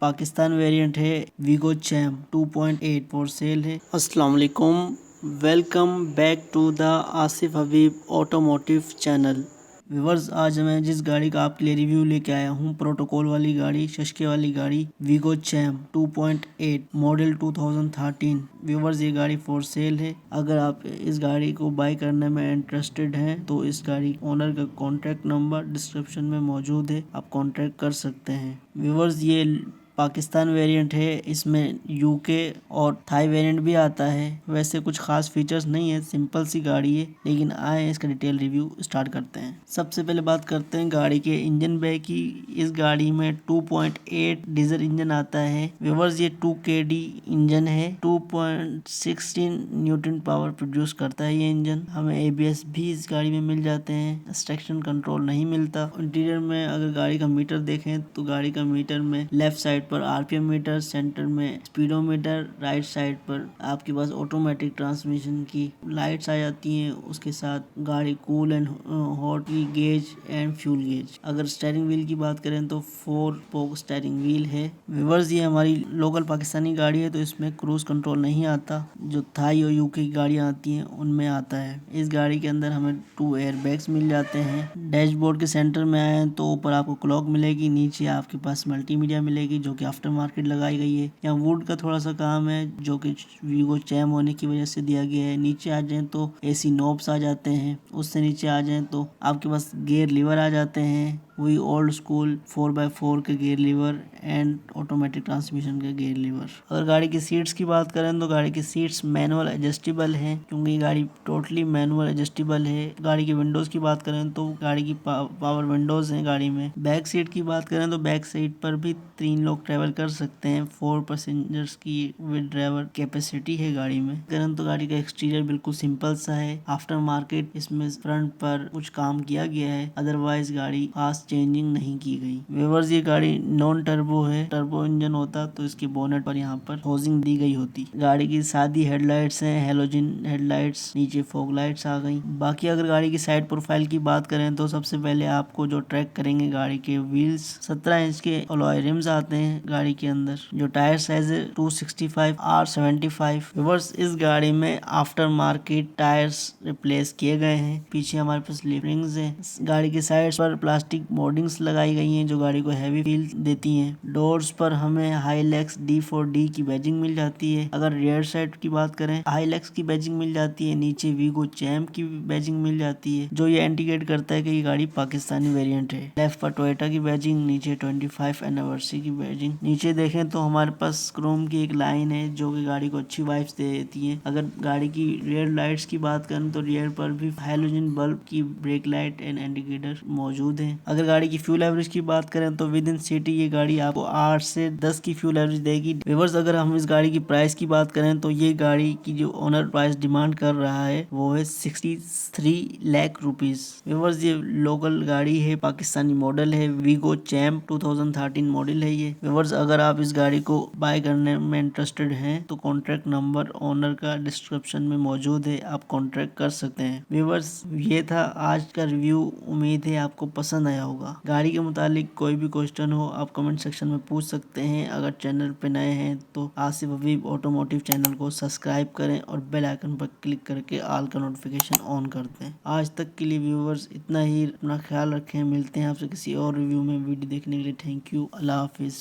Pakistan variant है Vigo Champ 2.8 for sale है। अस्सलाम वालेकुम, welcome back to the Asif Habib automotive channel. Viewers, आज मैं जिस गाड़ी का आपके लिए रिव्यू लेके आया हूँ, प्रोटोकॉल वाली गाड़ी, शशके वाली गाड़ी, वीगो चैम्प 2.8 मॉडल 2013। व्यूअर्स, ये गाड़ी फॉर सेल है। अगर आप इस गाड़ी को बाय करने में इंटरेस्टेड हैं तो इस गाड़ी ओनर का कॉन्टैक्ट नंबर डिस्क्रिप्शन में मौजूद है, आप कॉन्टैक्ट कर सकते हैं। व्यूअर्स, ये पाकिस्तान वेरिएंट है, इसमें यूके और थाई वेरिएंट भी आता है। वैसे कुछ खास फीचर्स नहीं है, सिंपल सी गाड़ी है, लेकिन आए इसका डिटेल रिव्यू स्टार्ट करते हैं। सबसे पहले बात करते हैं गाड़ी के इंजन बै की। इस गाड़ी में 2.8 डीजल इंजन आता है। व्यूअर्स, ये 2KD इंजन है। 2.16 न्यूटन पावर प्रोड्यूस करता है ये इंजन। हमें ABS भी इस गाड़ी में मिल जाते हैं, ट्रैक्शन कंट्रोल नहीं मिलता। इंटीरियर में अगर गाड़ी का मीटर देखें तो गाड़ी का मीटर में लेफ्ट साइड पर RPM मीटर, सेंटर में स्पीडोमीटर, राइट साइड पर आपके पास ऑटोमेटिक ट्रांसमिशन की लाइट्स आ जाती हैं। उसके साथ गाड़ी कूल एंड हॉट की गेज एंड फ्यूल गेज। अगर स्टीयरिंग व्हील की बात करें तो 4 स्पोक स्टीयरिंग व्हील है। व्यूअर्स, ये हमारी लोकल पाकिस्तानी गाड़ी है तो इसमें क्रूज कंट्रोल नहीं आता, जो थाई और यूके की गाड़ियाँ आती हैं उनमें आता है। इस गाड़ी के अंदर हमें 2 एयर बैग्स मिल जाते हैं। डैशबोर्ड के सेंटर में आए तो ऊपर आपको क्लॉक मिलेगी, नीचे आपके पास मल्टीमीडिया मिलेगी जो कि आफ्टर मार्केट लगाई गई है। यहाँ वुड का थोड़ा सा काम है जो कि वीगो चैम होने की वजह से दिया गया है। नीचे आ जाए तो AC नॉब्स आ जाते हैं। उससे नीचे आ जाए तो आपके पास गियर लीवर आ जाते हैं, वही ओल्ड स्कूल 4x4 के gear lever and automatic transmission के गियर लीवर। अगर गाड़ी की सीट्स की बात करें तो गाड़ी की सीट्स मैनुअल एडजस्टेबल हैं, क्योंकि ये गाड़ी टोटली मैनुअल एडजस्टेबल है। गाड़ी की विंडोज की बात करें तो गाड़ी की पावर विंडोज हैं गाड़ी में। बैक सीट की बात करें तो बैक सीट पर भी 3 लोग ट्रेवल कर सकते हैं। 4 पैसेंजर्स की विद ड्राइवर कैपेसिटी है गाड़ी में। करें तो गाड़ी का एक्सटीरियर बिल्कुल सिंपल सा है। आफ्टर मार्केट इसमें फ्रंट पर कुछ काम किया गया है, अदरवाइज गाड़ी खास चेंजिंग नहीं की गई। व्यूअर्स, ये गाड़ी नॉन टर्बो है। टर्बो इंजन होता तो इसके बोनेट पर यहाँ पर होजिंग दी गई होती। गाड़ी की सादी हेडलाइट्स हैं, हेलोजन हेडलाइट्स, नीचे फॉग लाइट्स आ गई। बाकी अगर गाड़ी की साइड प्रोफाइल की बात करें तो सबसे पहले आपको जो ट्रैक करेंगे गाड़ी के व्हील्स, 17 इंच के अलॉय रिम्स आते हैं गाड़ी के अंदर। जो टायर साइज है 265R75। व्यूअर्स, इस गाड़ी में आफ्टर मार्केट टायर्स रिप्लेस किए गए हैं। पीछे हमारे पास लिप रिंग्स हैं। गाड़ी के साइड पर प्लास्टिक मोल्डिंग्स लगाई गई हैं जो गाड़ी को हैवी फील देती हैं। डोर्स पर हमें हाईलैक्स D4D की बैजिंग मिल जाती है। अगर रियर साइड की बात करें, हाईलैक्स की बैजिंग मिल जाती है। नीचे वीगो चैम्प की बैजिंग मिल जाती है, जो ये इंडिकेट करता है कि ये गाड़ी पाकिस्तानी वेरिएंट है। लेफ्ट पर टोयोटा की बैजिंग, नीचे 25 एनिवर्सरी की बैजिंग। नीचे देखें तो हमारे पास क्रोम की एक लाइन है जो कि गाड़ी को अच्छी वाइब्स दे देती है। अगर गाड़ी की रियर लाइट्स की बात करें तो रियर पर भी हैलोजन बल्ब की ब्रेक लाइट एंड इंडिकेटर मौजूद है। अगर गाड़ी की फ्यूल एवरेज की बात करें तो विद इन सिटी ये गाड़ी आपको 8 से 10 की फ्यूल एवरेज देगी। व्यूअर्स, अगर हम इस गाड़ी की प्राइस की बात करें तो ये गाड़ी की जो ओनर प्राइस डिमांड कर रहा है वो है 63 लाख रुपीज। व्यूअर्स, ये लोकल गाड़ी है, पाकिस्तानी मॉडल है, वीगो चैम्प 2013 मॉडल है ये। व्यूअर्स, अगर आप इस गाड़ी को बाय करने में इंटरेस्टेड हैं तो कॉन्टैक्ट नंबर ओनर का डिस्क्रिप्शन में मौजूद है, आप कॉन्टैक्ट कर सकते हैं। व्यूअर्स, ये था आज का रिव्यू। उम्मीद है आपको पसंद आया होगा। गाड़ी के मुतालिक कोई भी क्वेश्चन हो आप कमेंट सेक्शन में पूछ सकते हैं। अगर चैनल पे नए हैं तो आसिफ हबीब ऑटोमोटिव चैनल को सब्सक्राइब करें और बेल आइकन पर क्लिक करके ऑल का नोटिफिकेशन ऑन कर दें। आज तक के लिए व्यूअर्स इतना ही। अपना ख्याल रखें, मिलते हैं आपसे किसी और रिव्यू में। वीडियो देखने के लिए थैंक यू। Allah Hafiz.